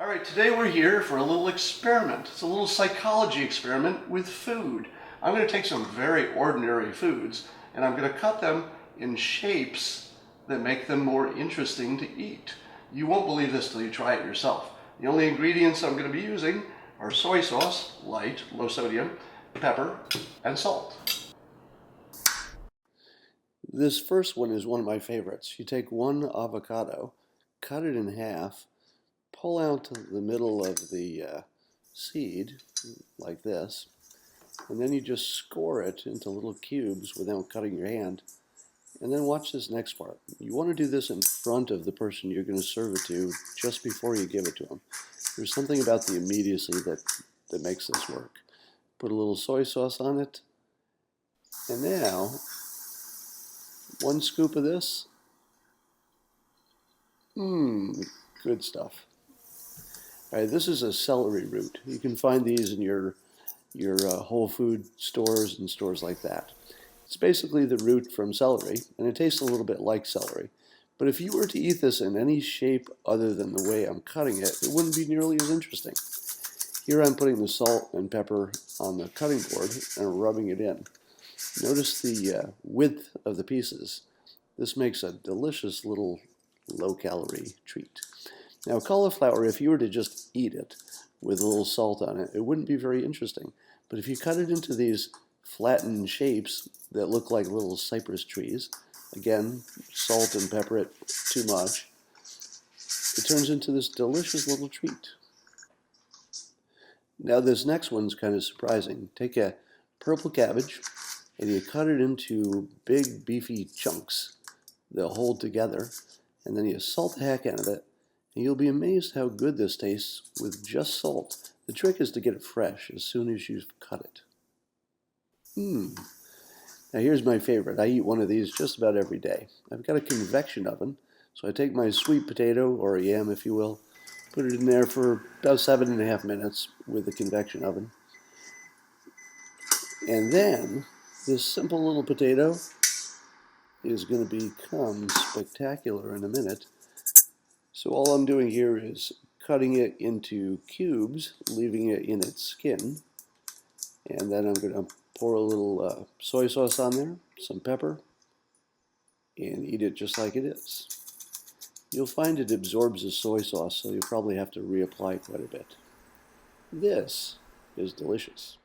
All right, today we're here for a little experiment. It's a little psychology experiment with food. I'm going to take some very ordinary foods and I'm going to cut them in shapes that make them more interesting to eat. You won't believe this till you try it yourself. The only ingredients I'm going to be using are soy sauce, light, low sodium, pepper, and salt. This first one is one of my favorites. You take one avocado, cut it in half, pull out the middle of the seed like this, and then you just score it into little cubes without cutting your hand. And then watch this next part. You want to do this in front of the person you're going to serve it to just before you give it to them. There's something about the immediacy that makes this work. Put a little soy sauce on it, and now one scoop of this. Good stuff. All right, this is a celery root. You can find these in your Whole Food stores and stores like that. It's basically the root from celery, and it tastes a little bit like celery. But if you were to eat this in any shape other than the way I'm cutting it, it wouldn't be nearly as interesting. Here I'm putting the salt and pepper on the cutting board and rubbing it in. Notice the width of the pieces. This makes a delicious little low-calorie treat. Now, cauliflower, if you were to just eat it with a little salt on it, it wouldn't be very interesting. But if you cut it into these flattened shapes that look like little cypress trees, again, salt and pepper it too much, it turns into this delicious little treat. Now, this next one's kind of surprising. Take a purple cabbage and you cut it into big, beefy chunks. They'll hold together, and then you salt the heck out of it. And you'll be amazed how good this tastes with just salt. The trick is to get it fresh as soon as you've cut it. Now here's my favorite. I eat one of these just about every day. I've got a convection oven, so I take my sweet potato, or a yam if you will, put it in there for about 7.5 minutes with the convection oven. And then this simple little potato is going to become spectacular in a minute. So all I'm doing here is cutting it into cubes, leaving it in its skin, and then I'm going to pour a little soy sauce on there, some pepper, and eat it just like it is. You'll find it absorbs the soy sauce, so you'll probably have to reapply quite a bit. This is delicious.